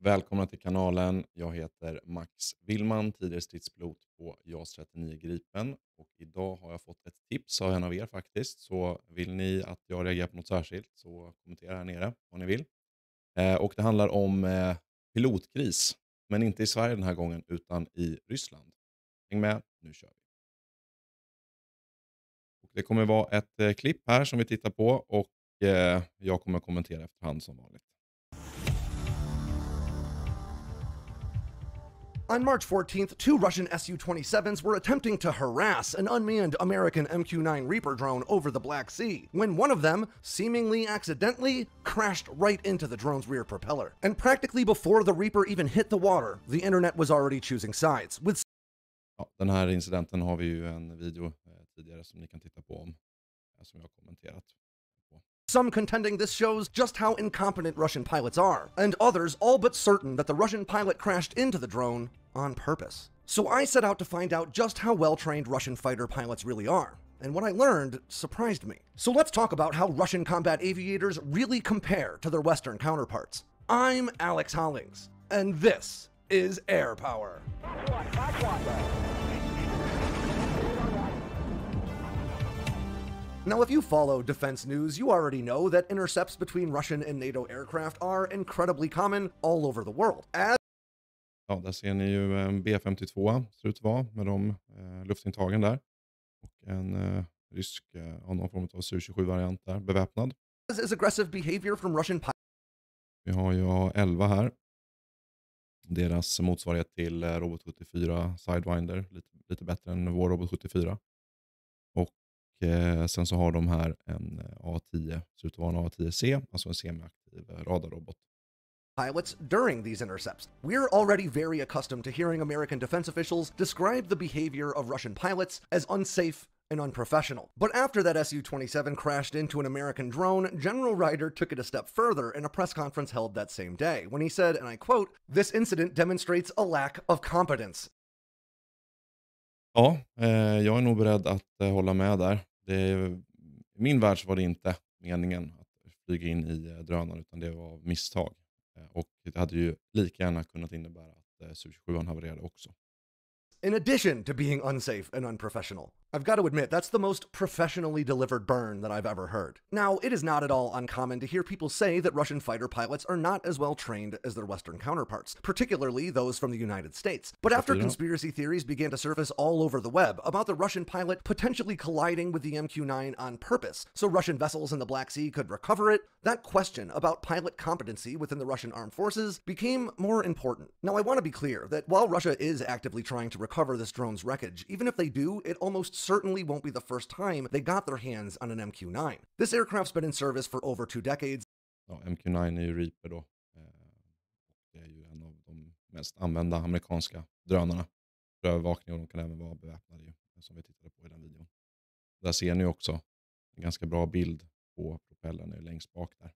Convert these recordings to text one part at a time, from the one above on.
Välkomna till kanalen. Jag heter Max Willman, tidigare stridspilot på JAS 39 Gripen. Och idag har jag fått ett tips av en av er faktiskt. Så vill ni att jag reagerar på något särskilt så kommentera här nere vad ni vill. Och det handlar om pilotkris. Men inte i Sverige den här gången utan i Ryssland. Häng med, nu kör vi. Och det kommer vara ett klipp här som vi tittar på och jag kommer kommentera efterhand som vanligt. On March 14th, two Russian Su-27s were attempting to harass an unmanned American MQ-9 Reaper drone over the Black Sea, when one of them, seemingly accidentally, crashed right into the drone's rear propeller. And practically before the Reaper even hit the water, the internet was already choosing sides, with Ja, den här incidenten har vi ju en video tidigare som ni kan titta på om, som jag har kommenterat på. some contending this shows just how incompetent Russian pilots are, and others all but certain that the Russian pilot crashed into the drone on purpose. So I set out to find out just how well-trained Russian fighter pilots really are. And what I learned surprised me. So let's talk about how Russian combat aviators really compare to their Western counterparts. I'm Alex Hollings, and this is Air Power. Now, if you follow defense news, you already know that intercepts between Russian and NATO aircraft are incredibly common all over the world. Ja, där ser ni ju en B-52 ser ut att vara med de luftintagen där. Och en rysk av någon form av Su-27-variant där, beväpnad. As is aggressive behavior from Russian Vi har ju A11 här. Deras motsvarighet till Robot 74 Sidewinder, lite bättre än vår Robot 74. Och sen så har de här en A10, ser ut att vara en A10C, alltså en semiaktiv radarrobot. pilots during these intercepts. We're already very accustomed to hearing American defense officials describe the behavior of Russian pilots as unsafe and unprofessional. But after that Su-27 crashed into an American drone, General Ryder took it a step further in a press conference held that same day, when he said, and I quote, "This incident demonstrates a lack of competence." Ja, jag är nog beredd att hålla med där. I min värld så var det inte meningen att flyga in i drönaren utan det var misstag. Och det hade ju lika gärna kunnat innebära att Su-27 havererade också. In addition to being unsafe and unprofessional. I've got to admit, that's the most professionally delivered burn that I've ever heard. Now, it is not at all uncommon to hear people say that Russian fighter pilots are not as well trained as their Western counterparts, particularly those from the United States. But after conspiracy theories began to surface all over the web about the Russian pilot potentially colliding with the MQ-9 on purpose, so Russian vessels in the Black Sea could recover it, that question about pilot competency within the Russian armed forces became more important. Now, I want to be clear that while Russia is actively trying to recover this drone's wreckage, even if they do, it almost certainly won't be the first time they got their hands on an MQ-9. This aircraft's been in service for over 2 decades. Ja, MQ-9 är ju Reaper då. Det är ju en av de mest använda amerikanska drönarna för övervakning och de kan även vara beväpnade ju, som vi tittade på i den videon. Där ser ni också en ganska bra bild på propellern längst bak där.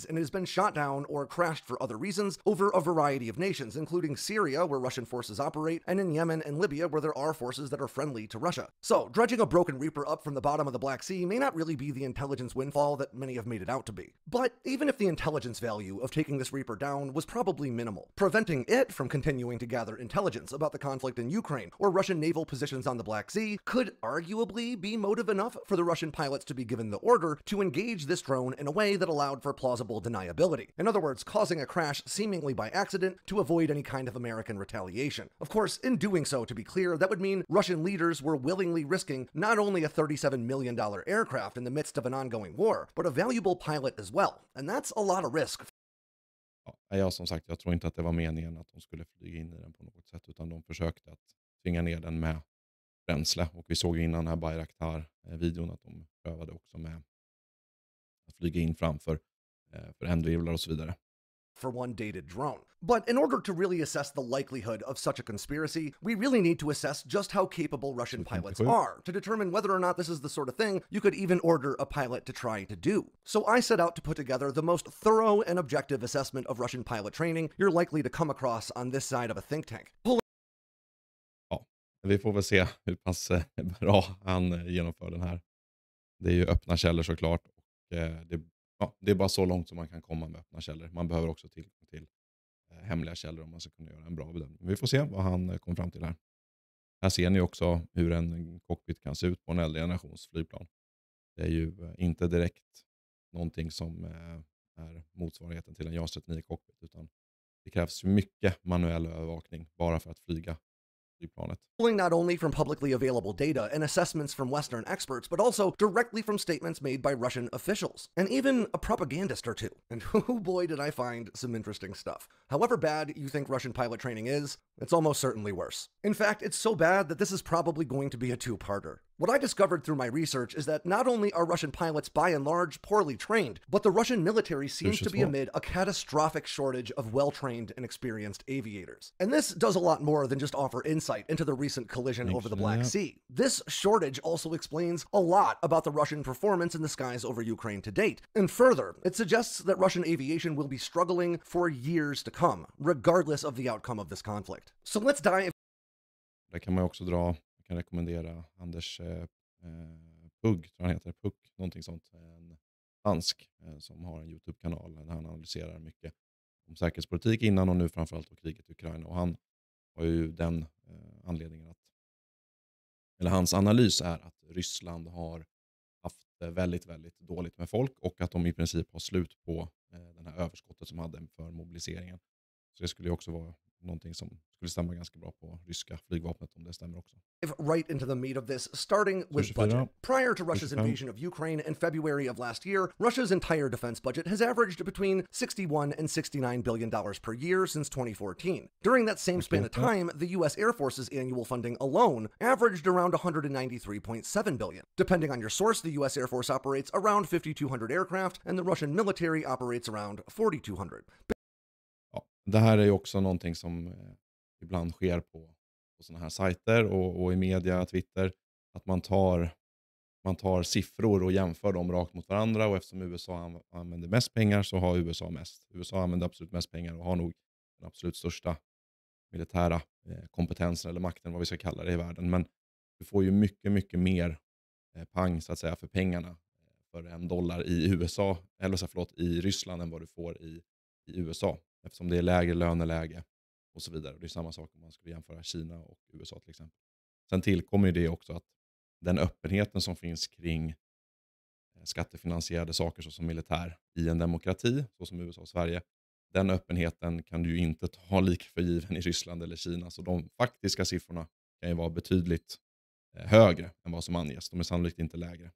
And it has been shot down or crashed for other reasons over a variety of nations, including Syria, where Russian forces operate, and in Yemen and Libya, where there are forces that are friendly to Russia. So, dredging a broken Reaper up from the bottom of the Black Sea may not really be the intelligence windfall that many have made it out to be. But even if the intelligence value of taking this Reaper down was probably minimal, preventing it from continuing to gather intelligence about the conflict in Ukraine or Russian naval positions on the Black Sea could arguably be motive enough for the Russian pilots to be given the order to engage this drone in a way that allowed for plausible deniability. In other words, causing a crash seemingly by accident to avoid any kind of American retaliation. Of course, in doing so, to be clear, that would mean Russian leaders were willingly risking not only a $37 million aircraft in the midst of an ongoing war, but a valuable pilot as well. And that's a lot of risk. Ja, jag som sagt, jag tror inte att det var meningen att de skulle flyga in i den på något sätt utan de försökte att tvinga ner den med bränsle. Och vi såg innan den här Bayraktar-videon att de prövade också med att flyga in framför för ändvirvlar och så vidare. For one dated drone. But in order to really assess the likelihood of such a conspiracy, we really need to assess just how capable Russian pilots are to determine whether or not this is the sort of thing you could even order a pilot to try to do. So I set out to put together the most thorough and objective assessment of Russian pilot training you're likely to come across on this side of a think tank. Ja, vi får väl se hur pass bra han genomför den här. Det är ju öppna källor såklart och det är bara så långt som man kan komma med öppna källor. Man behöver också tillgång till hemliga källor om man ska kunna göra en bra bedömning. Vi får se vad han kom fram till här. Här ser ni också hur en cockpit kan se ut på en äldre generations flygplan. Det är ju inte direkt någonting som är motsvarigheten till en JAS 39 cockpit, utan det krävs mycket manuell övervakning bara för att flyga flygplanet. Pulling not only from publicly available data and assessments from Western experts, but also directly from statements made by Russian officials, and even a propagandist or two. And oh boy, did I find some interesting stuff. However bad you think Russian pilot training is, it's almost certainly worse. In fact, it's so bad that this is probably going to be a two-parter. What I discovered through my research is that not only are Russian pilots by and large poorly trained, but the Russian military seems to be amid a catastrophic shortage of well-trained and experienced aviators. And this does a lot more than just offer insight into the recent collision over the Black Sea. This shortage also explains a lot about the Russian performance in the skies over Ukraine to date. And further, it suggests that Russian aviation will be struggling for years to come, regardless of the outcome of this conflict. So let's dive. Det kan man också dra. Jag kan rekommendera Anders Pugg, tror han heter, Puck, någonting sånt. En dansk som har en YouTube-kanal där han analyserar mycket om säkerhetspolitik innan och nu framförallt om kriget i Ukraina. Och han har ju den anledningen att, eller hans analys är att Ryssland har haft väldigt, väldigt dåligt med folk och att de i princip har slut på den här överskottet som hade för mobiliseringen. Så det skulle ju också vara någonting som skulle stämma ganska bra på ryska flygvapnet om det stämmer också. Right into the meat of this, starting with budget. Prior to Russia's invasion of Ukraine in February of last year, Russia's entire defense budget has averaged between $61 and $69 billion per year since 2014. During that same span of time, the U.S. Air Force's annual funding alone averaged around $193.7 billion. Depending on your source, the U.S. Air Force operates around 5,200 aircraft, and the Russian military operates around 4,200. Ja, det här är ju också någonting som ibland sker på sådana här sajter och i media, Twitter, att man tar siffror och jämför dem rakt mot varandra, och eftersom USA använder mest pengar så har USA mest. USA använder absolut mest pengar och har nog den absolut största militära kompetensen eller makten, vad vi ska kalla det, i världen. Men du får ju mycket, mycket mer pang så att säga för pengarna för $1 i USA, eller så förlåt, i Ryssland än vad du får i USA. Eftersom det är lägre löneläge och så vidare. Och det är samma sak om man skulle jämföra Kina och USA till exempel. Sen tillkommer ju det också att den öppenheten som finns kring skattefinansierade saker såsom militär i en demokrati, så som USA och Sverige, den öppenheten kan du ju inte ta lika för given i Ryssland eller Kina. Så de faktiska siffrorna kan ju vara betydligt högre än vad som anges. De är sannolikt inte lägre.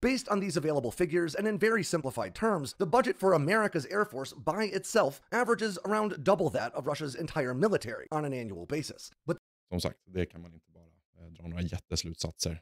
Based on these available figures, and in very simplified terms, the budget for America's Air Force by itself averages around double that of Russia's entire military on an annual basis. But som sagt, det kan man inte bara dra några jätteslutsatser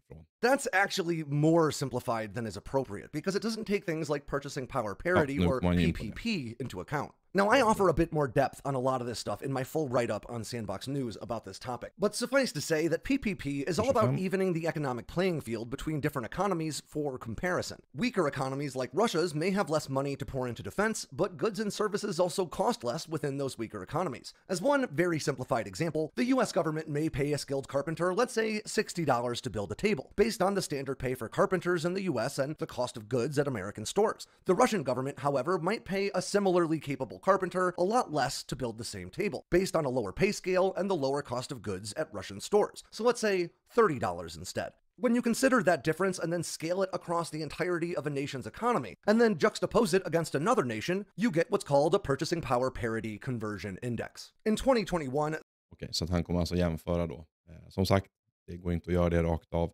från. That's actually more simplified than is appropriate, because it doesn't take things like purchasing power parity or PPP into account. Now, I offer a bit more depth on a lot of this stuff in my full write-up on Sandbox News about this topic, but suffice to say that PPP is all about evening the economic playing field between different economies for comparison. Weaker economies like Russia's may have less money to pour into defense, but goods and services also cost less within those weaker economies. As one very simplified example, the US government may pay a skilled carpenter, let's say $60 to build a table, based on the standard pay for carpenters in the US and the cost of goods at American stores. The Russian government, however, might pay a similarly capable carpenter a lot less to build the same table, based on a lower pay scale and the lower cost of goods at Russian stores. So let's say $30 instead. When you consider that difference and then scale it across the entirety of a nation's economy, and then juxtapose it against another nation, you get what's called a purchasing power parity conversion index. In 2021... Okej, så att han kommer alltså jämföra då. Som sagt, det går inte att göra det rakt av,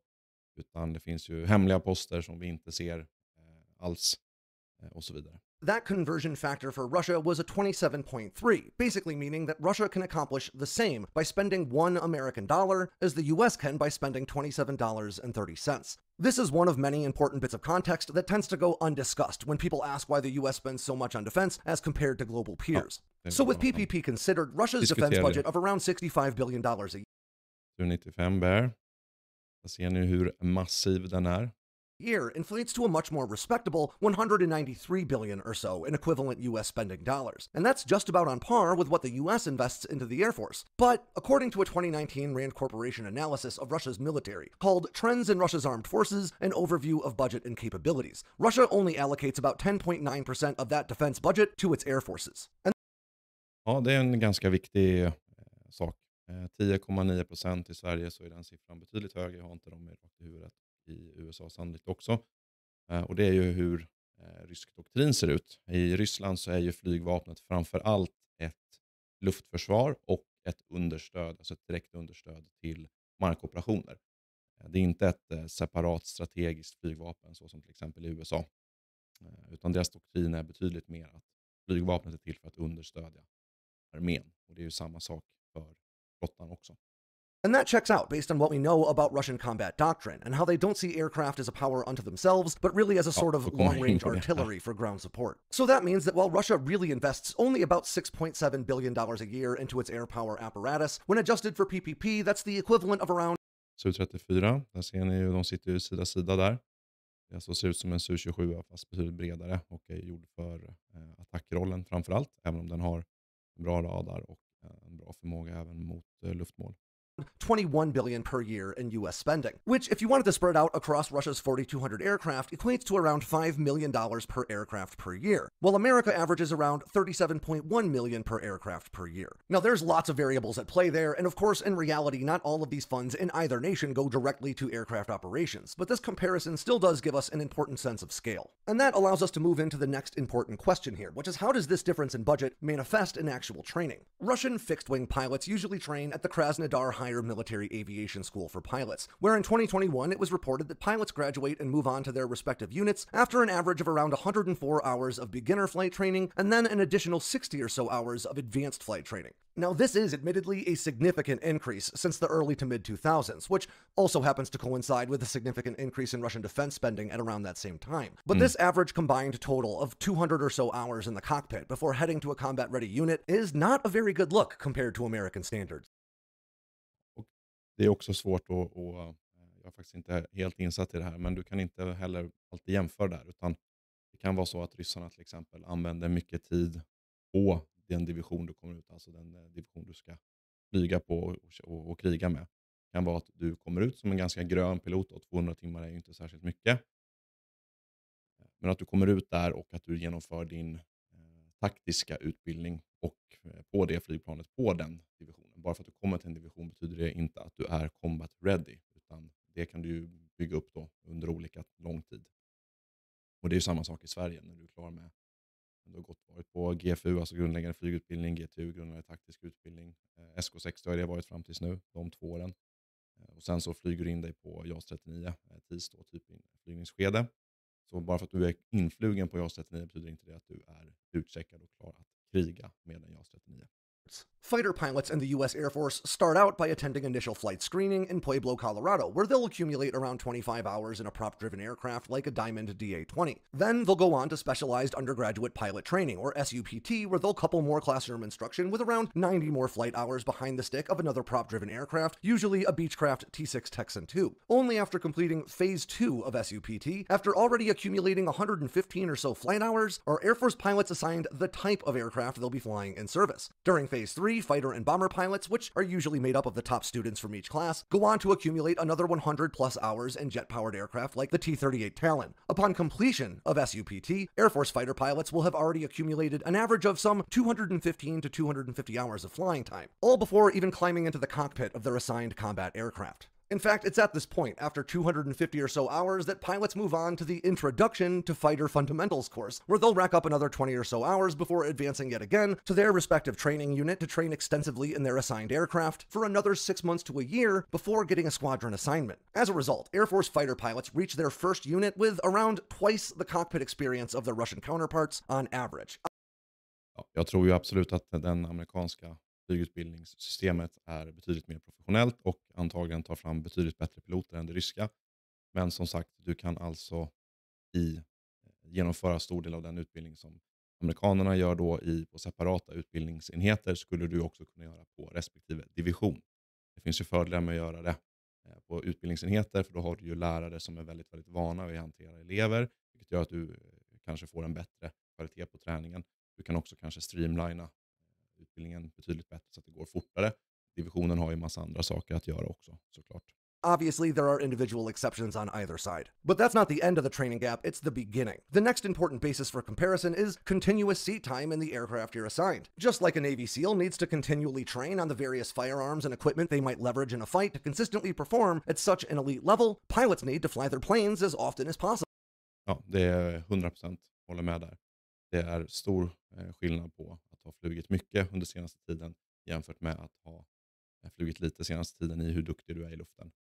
utan det finns ju hemliga poster som vi inte ser alls och så vidare. That conversion factor for Russia was a 27.3, basically meaning that Russia can accomplish the same by spending $1 American as the US can by spending $27.30. This is one of many important bits of context that tends to go undiscussed when people ask why the US spends so much on defense as compared to global peers. So with PPP considered, Russia's defense budget of around $65 billion a year 95 Bear. Där ser ni hur massiv den är. inflates to a much more respectable $193 billion or so in equivalent US spending dollars. And that's just about on par with what the US invests into the Air Force. But according to a 2019 Rand Corporation analysis of Russia's military called Trends in Russia's Armed Forces, an overview of budget and capabilities, Russia only allocates about 10.9% of that defense budget to its air forces. And Ja, det är en ganska viktig sak. 10,9% i Sverige, så är den siffran betydligt högre. Jag har inte dem rakt i huvudet. I USA sannolikt också. Och det är ju hur rysk doktrin ser ut. I Ryssland så är ju flygvapnet framför allt ett luftförsvar och ett understöd, alltså ett direkt understöd till markoperationer. Det är inte ett separat strategiskt flygvapen så som till exempel i USA. Utan deras doktrin är betydligt mer att flygvapnet är till för att understödja armén. Och det är ju samma sak för flottan också. And that checks out based on what we know about Russian combat doctrine and how they don't see aircraft as a power unto themselves, but really as a sort of då kommer jag in long-range på det. artillery for ground support. So that means that while Russia really invests only about $6.7 billion a year into its air power apparatus, when adjusted for PPP, that's the equivalent of around Su-34, där ser ni ju, de sitter ju sida sida där. Det alltså ser ut som en Su-27 fast betydligt bredare och är gjord för attackrollen framförallt. Även om den har en bra radar och en bra förmåga även mot luftmål. 21 billion per year in US spending, which if you wanted to spread out across Russia's 4,200 aircraft equates to around $5 million per aircraft per year, while America averages around 37.1 million per aircraft per year. Now there's lots of variables at play there, and of course in reality not all of these funds in either nation go directly to aircraft operations, but this comparison still does give us an important sense of scale. And that allows us to move into the next important question here, which is how does this difference in budget manifest in actual training? Russian fixed-wing pilots usually train at the Krasnodar Higher Military Aviation School for Pilots, where in 2021 it was reported that pilots graduate and move on to their respective units after an average of around 104 hours of beginner flight training and then an additional 60 or so hours of advanced flight training. Now, this is admittedly a significant increase since the early to mid-2000s, which also happens to coincide with a significant increase in Russian defense spending at around that same time. But this average combined total of 200 or so hours in the cockpit before heading to a combat-ready unit is not a very good look compared to American standards. Och det är också svårt jag är faktiskt inte helt insatt i det här, men du kan inte heller alltid jämföra där, utan det kan vara så att ryssarna till exempel använder mycket tid på den division du kommer ut, alltså den division du ska flyga på och kriga med. Det kan vara att du kommer ut som en ganska grön pilot och 200 timmar är ju inte särskilt mycket. Men att du kommer ut där och att du genomför din taktiska utbildning och på det flygplanet på den divisionen. Bara för att du kommer till en division betyder det inte att du är combat ready, utan det kan du ju bygga upp då under olika lång tid. Och det är ju samma sak i Sverige när du är klar med, du har varit på GFU, alltså grundläggande flygutbildning, GTU, grundläggande taktisk utbildning, SK60 har det varit fram tills nu, de 2 åren. Och sen så flyger du in dig på JAS 39, TIS då, typ flygningsskede. Så bara för att du är influgen på JAS 39 betyder inte det att du är utcheckad och klar att kriga med en JAS 39. Fighter pilots in the U.S. Air Force start out by attending initial flight screening in Pueblo, Colorado, where they'll accumulate around 25 hours in a prop-driven aircraft like a Diamond DA-20. Then they'll go on to specialized undergraduate pilot training, or SUPT, where they'll couple more classroom instruction with around 90 more flight hours behind the stick of another prop-driven aircraft, usually a Beechcraft T-6 Texan II. Only after completing Phase 2 of SUPT, after already accumulating 115 or so flight hours, are Air Force pilots assigned the type of aircraft they'll be flying in service. During Phase 3, fighter and bomber pilots, which are usually made up of the top students from each class, go on to accumulate another 100 plus hours in jet-powered aircraft like the T-38 Talon. Upon completion of SUPT, Air Force fighter pilots will have already accumulated an average of some 215 to 250 hours of flying time, all before even climbing into the cockpit of their assigned combat aircraft. In fact, it's at this point, after 250 or so hours, that pilots move on to the Introduction to Fighter Fundamentals course, where they'll rack up another 20 or so hours before advancing yet again to their respective training unit to train extensively in their assigned aircraft for another 6 months to a year before getting a squadron assignment. As a result, Air Force fighter pilots reach their first unit with around twice the cockpit experience of their Russian counterparts on average. Ja, jag tror ju absolut att den amerikanska flygutbildningssystemet är betydligt mer professionellt och antagligen tar fram betydligt bättre piloter än det ryska. Men som sagt, du kan alltså genomföra stor del av den utbildning som amerikanerna gör då på separata utbildningsenheter skulle du också kunna göra på respektive division. Det finns ju fördelar med att göra det på utbildningsenheter, för då har du ju lärare som är väldigt, väldigt vana vid att hantera elever, vilket gör att du kanske får en bättre kvalitet på träningen. Du kan också kanske streamlina utbildningen betydligt bättre så att det går fortare. Divisionen har ju en massa andra saker att göra också, såklart. Obviously, there are individual exceptions on either side. But that's not the end of the training gap, it's the beginning. The next important basis for comparison is continuous seat time in the aircraft you're assigned. Just like a Navy SEAL needs to continually train on the various firearms and equipment they might leverage in a fight to consistently perform at such an elite level, pilots need to fly their planes as often as possible. Ja, det är 100% håller med där. Det är stor skillnad på att ha flugit mycket under senaste tiden jämfört med att ha flugit lite senaste tiden i hur duktig du är i luften.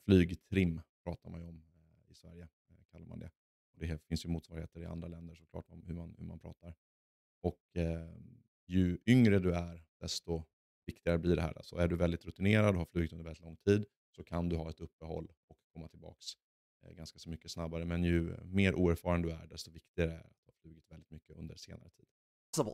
Flygtrim pratar man ju om i Sverige, kallar man det. Och det finns ju motsvarigheter i andra länder såklart om hur man pratar. Och ju yngre du är, desto viktigare blir det här. Så är du väldigt rutinerad och har flugit under väldigt lång tid, så kan du ha ett uppehåll och komma tillbaks ganska så mycket snabbare. Men ju mer oerfaren du är, desto viktigare är det att ha flugit väldigt mycket under senare tid.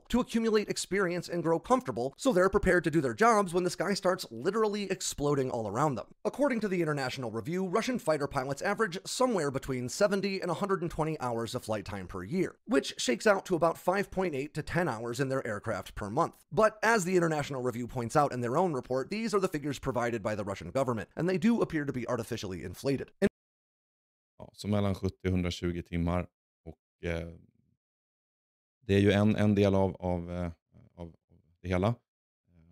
To accumulate experience and grow comfortable so they're prepared to do their jobs when the sky starts literally exploding all around them. According to the International Review, Russian fighter pilots average somewhere between 70 and 120 hours of flight time per year, which shakes out to about 5.8 to 10 hours in their aircraft per month. But as the International Review points out in their own report, these are the figures provided by the Russian government, and they do appear to be artificially inflated. Ja, så mellan 70 och 120 timmar. Och det är ju en del av det hela.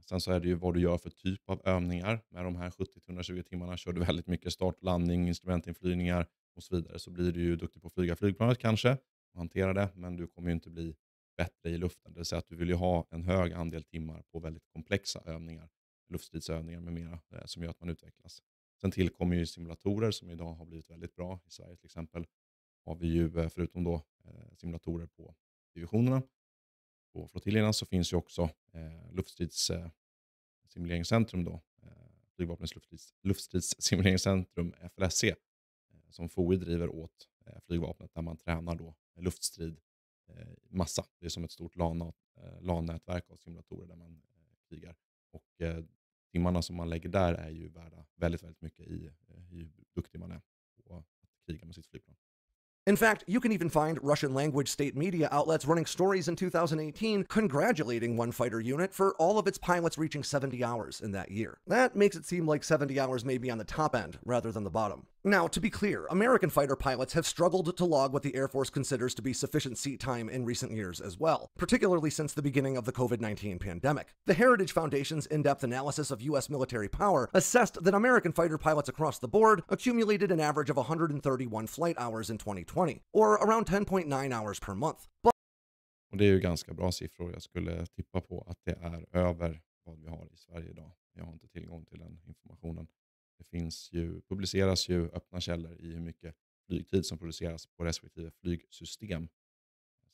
Sen så är det ju vad du gör för typ av övningar. Med de här 70-120 timmarna kör du väldigt mycket start, landning, instrumentinflygningar och så vidare. Så blir du ju duktig på att flyga flygplanet kanske och hantera det. Men du kommer ju inte bli bättre i luften. Det vill säga att du vill ju ha en hög andel timmar på väldigt komplexa övningar. Luftstridsövningar med mera som gör att man utvecklas. Sen tillkommer ju simulatorer som idag har blivit väldigt bra. I Sverige till exempel har vi ju förutom då simulatorer på divisionerna. På flottiljerna så finns ju också luftstridssimuleringscentrum då. Flygvapnets luftstridssimuleringscentrum FLSC som FOI driver åt flygvapnet där man tränar då luftstrid massa. Det är som ett stort LAN-nätverk av simulatorer där man krigar. Och timmarna som man lägger där är ju värda väldigt, väldigt mycket i hur duktig man är på att kriga med sitt flygplan. In fact, you can even find Russian language state media outlets running stories in 2018 congratulating one fighter unit for all of its pilots reaching 70 hours in that year. That makes it seem like 70 hours may be on the top end rather than the bottom. Now, to be clear, American fighter pilots have struggled to log what the Air Force considers to be sufficient seat time in recent years as well, particularly since the beginning of the COVID-19 pandemic. The Heritage Foundation's in-depth analysis of U.S. military power assessed that American fighter pilots across the board accumulated an average of 131 flight hours in 2020, or around 10.9 hours per month. Och det är ju ganska bra siffror. Jag skulle tippa på att det är över vad vi har i Sverige idag. Jag har inte tillgång till den informationen. Det publiceras ju öppna källor i hur mycket flygtid som produceras på respektive flygsystem.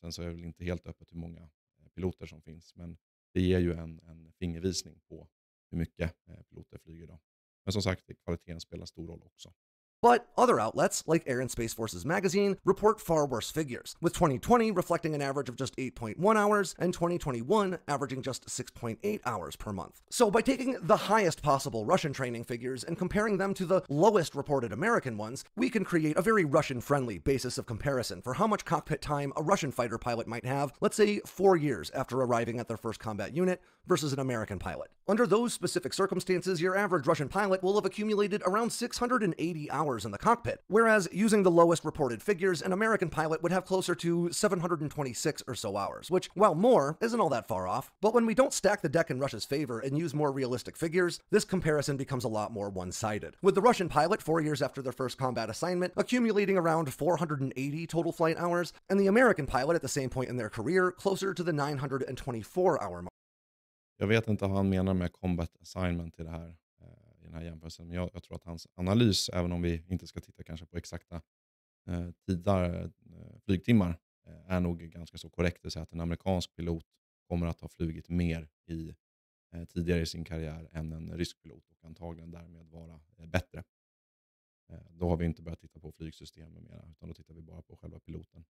Sen så är det väl inte helt öppet hur många piloter som finns. Men det ger ju en fingervisning på hur mycket piloter flyger idag. Men som sagt, kvaliteten spelar stor roll också. But other outlets, like Air and Space Forces magazine, report far worse figures, with 2020 reflecting an average of just 8.1 hours and 2021 averaging just 6.8 hours per month. So by taking the highest possible Russian training figures and comparing them to the lowest reported American ones, we can create a very Russian-friendly basis of comparison for how much cockpit time a Russian fighter pilot might have, let's say 4 years after arriving at their first combat unit, versus an American pilot. Under those specific circumstances, your average Russian pilot will have accumulated around 680 hours in the cockpit, whereas using the lowest reported figures, an American pilot would have closer to 726 or so hours, which, while more, isn't all that far off. But when we don't stack the deck in Russia's favor and use more realistic figures, this comparison becomes a lot more one-sided, with the Russian pilot 4 years after their first combat assignment accumulating around 480 total flight hours, and the American pilot at the same point in their career closer to the 924-hour mark. Jag vet inte vad han menar med combat assignment i det här, i den här jämförelsen. Men jag tror att hans analys, även om vi inte ska titta kanske på exakta flygtimmar, är nog ganska så korrekt. Det säger att en amerikansk pilot kommer att ha flugit mer tidigare i sin karriär än en rysk pilot och antagligen därmed vara bättre. Då har vi inte börjat titta på flygsystem med mera, utan då tittar vi bara på själva piloten.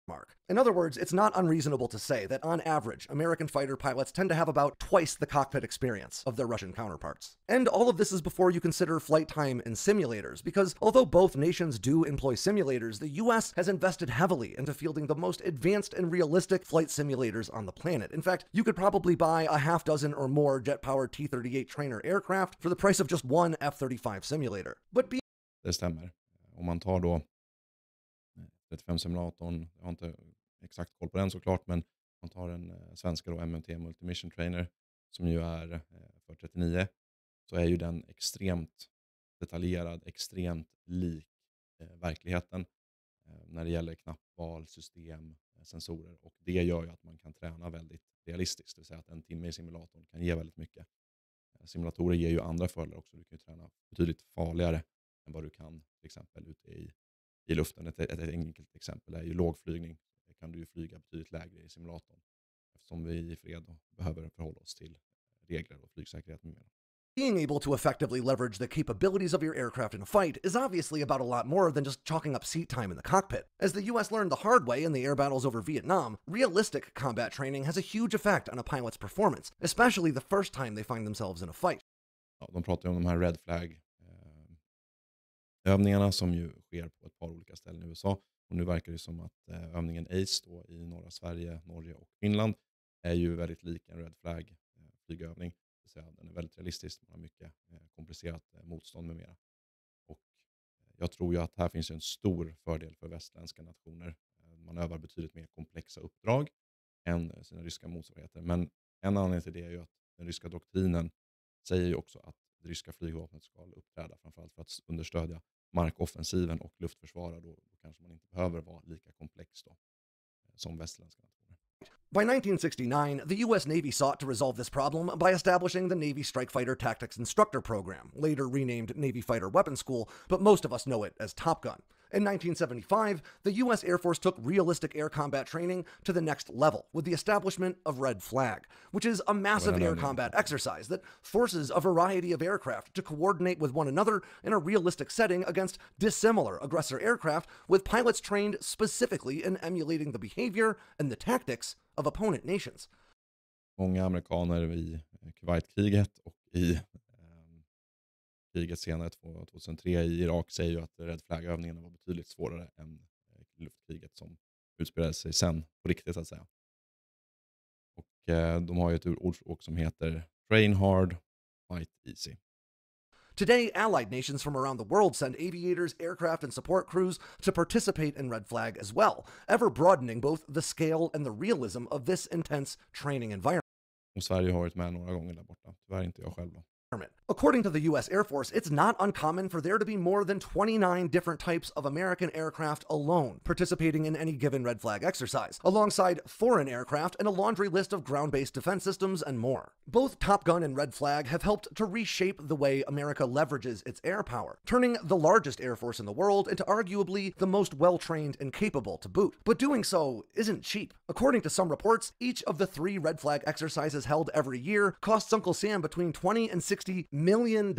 mark. In other words, it's not unreasonable to say that on average, American fighter pilots tend to have about twice the cockpit experience of their Russian counterparts. And all of this is before you consider flight time in simulators, because although both nations do employ simulators, the US has invested heavily into fielding the most advanced and realistic flight simulators on the planet. In fact, you could probably buy a half dozen or more jet-powered T-38 trainer aircraft for the price of just one F-35 simulator. But Det stämmer. Om man tar då 35-simulatorn, jag har inte exakt koll på den såklart, men man tar en svenska då, MMT Multimission Trainer, som ju är för 39, så är ju den extremt detaljerad, extremt lik verkligheten när det gäller knappval, system, sensorer, och det gör ju att man kan träna väldigt realistiskt, det vill säga att en timme i simulatorn kan ge väldigt mycket. Simulatorer ger ju andra fördelar också, du kan ju träna betydligt farligare än vad du kan till exempel ute i luften. Ett enkelt exempel är ju lågflygning. Det kan du ju flyga betydligt lägre i simulatorn, eftersom vi i fred behöver förhålla oss till regler och flygsäkerhet med mera. being able to effectively leverage the capabilities of your aircraft in a fight is obviously about a lot more than just chalking up seat time in the cockpit. As the US learned the hard way in the air battles over Vietnam, realistic combat training has a huge effect on a pilot's performance, especially the first time they find themselves in a fight. Ja, de pratar ju om de här red flag övningarna som ju sker på ett par olika ställen i USA. Och nu verkar det som att övningen ACE då i norra Sverige, Norge och Finland är ju väldigt lik en red flag flygövning. Det vill säga, den är väldigt realistisk, man har mycket komplicerat motstånd med mera. Och jag tror ju att här finns en stor fördel för västländska nationer. Man övar betydligt mer komplexa uppdrag än sina ryska motsvarigheter. Men en anledning till det är ju att den ryska doktrinen säger ju också att det ryska flygvapnet ska uppträda framförallt för att understödja markoffensiven och luftförsvara. Då kanske man inte behöver vara lika komplex då, som västländska nationer. By 1969, the U.S. Navy sought to resolve this problem by establishing the Navy Strike Fighter Tactics Instructor Program, later renamed Navy Fighter Weapons School, but most of us know it as Top Gun. In 1975, the U.S. Air Force took realistic air combat training to the next level with the establishment of Red Flag, which is a massive air combat exercise that forces a variety of aircraft to coordinate with one another in a realistic setting against dissimilar aggressor aircraft, with pilots trained specifically in emulating the behavior and the tactics of opponent nations. Många amerikaner i Kuwaitkriget och i kriget senare 2003 i Irak säger ju att Red Flag-övningarna var betydligt svårare än luftkriget som utspelade sig sen på riktigt så att säga. Och de har ju ett ordspråk som heter train hard, fight easy. Today, allied nations from around the world send aviators, aircraft, and support crews to participate in Red Flag as well, ever broadening both the scale and the realism of this intense training environment. Och Sverige har varit med några gånger där borta. Tyvärr inte jag själv då. According to the U.S. Air Force, it's not uncommon for there to be more than 29 different types of American aircraft alone participating in any given Red Flag exercise, alongside foreign aircraft and a laundry list of ground-based defense systems and more. Both Top Gun and Red Flag have helped to reshape the way America leverages its air power, turning the largest air force in the world into arguably the most well-trained and capable to boot. But doing so isn't cheap. According to some reports, each of the 3 Red Flag exercises held every year costs Uncle Sam between $20 and $60 million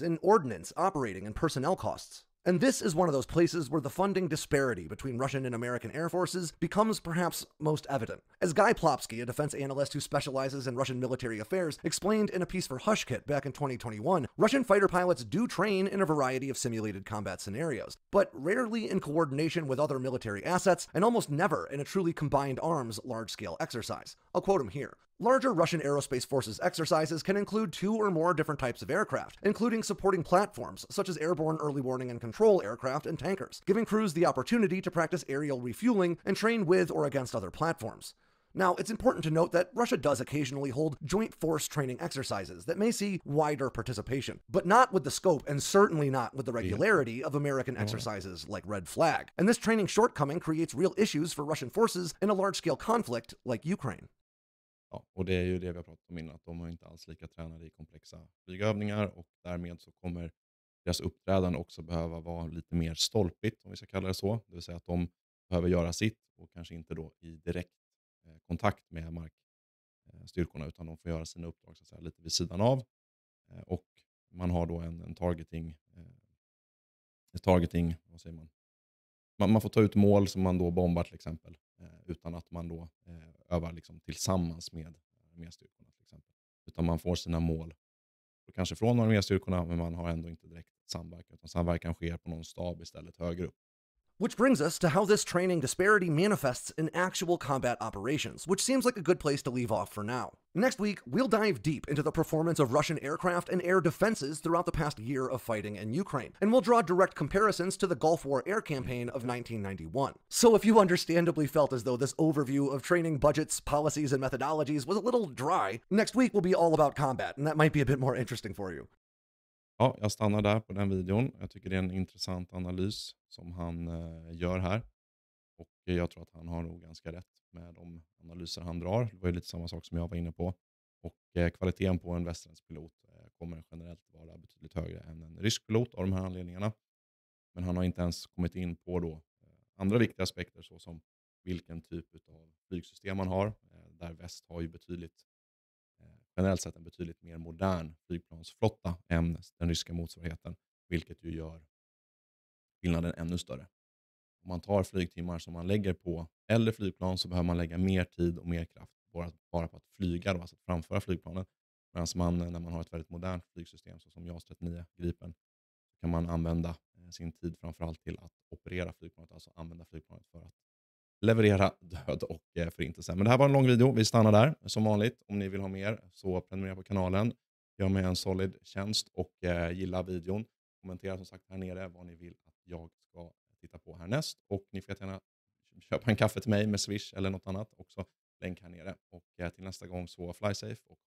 in ordnance, operating, and personnel costs. And this is one of those places where the funding disparity between Russian and American air forces becomes perhaps most evident. As Guy Plopsky, a defense analyst who specializes in Russian military affairs, explained in a piece for HushKit back in 2021, Russian fighter pilots do train in a variety of simulated combat scenarios, but rarely in coordination with other military assets, and almost never in a truly combined arms large-scale exercise. I'll quote him here. Larger Russian Aerospace Forces exercises can include 2 or more different types of aircraft, including supporting platforms such as airborne early warning and control aircraft and tankers, giving crews the opportunity to practice aerial refueling and train with or against other platforms. Now, it's important to note that Russia does occasionally hold joint force training exercises that may see wider participation, but not with the scope and certainly not with the regularity of American exercises like Red Flag. And this training shortcoming creates real issues for Russian forces in a large-scale conflict like Ukraine. Ja, och det är ju det vi har pratat om innan, att de har inte alls lika tränade i komplexa flygövningar, och därmed så kommer deras uppträdande också behöva vara lite mer stolpigt, om vi ska kalla det så. Det vill säga att de behöver göra sitt och kanske inte då i direkt kontakt med markstyrkorna, utan de får göra sina uppdrag så att säga, lite vid sidan av. Och man har då en targeting, vad säger man? Man får ta ut mål som man då bombar till exempel. utan att man då övar liksom tillsammans med arméstyrkorna till exempel. Utan man får sina mål och kanske från arméstyrkorna, men man har ändå inte direkt samverkan. Utan samverkan sker på någon stab istället högre upp. Which brings us to how this training disparity manifests in actual combat operations, which seems like a good place to leave off for now. Next week, we'll dive deep into the performance of Russian aircraft and air defenses throughout the past year of fighting in Ukraine, and we'll draw direct comparisons to the Gulf War air campaign of 1991. So if you understandably felt as though this overview of training budgets, policies, and methodologies was a little dry, next week will be all about combat, and that might be a bit more interesting for you. Ja, jag stannar där på den videon. Jag tycker det är en intressant analys som han gör här. Och jag tror att han har nog ganska rätt med de analyser han drar. Det var ju lite samma sak som jag var inne på. Och kvaliteten på en västerländsk pilot kommer generellt vara betydligt högre än en rysk pilot av de här anledningarna. Men han har inte ens kommit in på då andra viktiga aspekter såsom vilken typ av flygsystem man har. Där väst har ju generellt sett en betydligt mer modern flygplansflotta än den ryska motsvarigheten. Vilket ju gör skillnaden ännu större. Om man tar flygtimmar som man lägger på eller flygplan så behöver man lägga mer tid och mer kraft bara på att flyga, då, alltså att framföra flygplanen. Medan när man har ett väldigt modernt flygsystem så som JAS 39 Gripen kan man använda sin tid framförallt till att operera flygplanet, alltså använda flygplanet för att leverera död och förintelse. Men det här var en lång video, vi stannar där som vanligt. Om ni vill ha mer så prenumerera på kanalen. Gör mig en solid tjänst och gilla videon. Kommentera som sagt här nere vad ni vill att jag ska titta på härnäst. Och ni får gärna köpa en kaffe till mig med Swish eller något annat också. Länk här nere. Och till nästa gång så fly safe och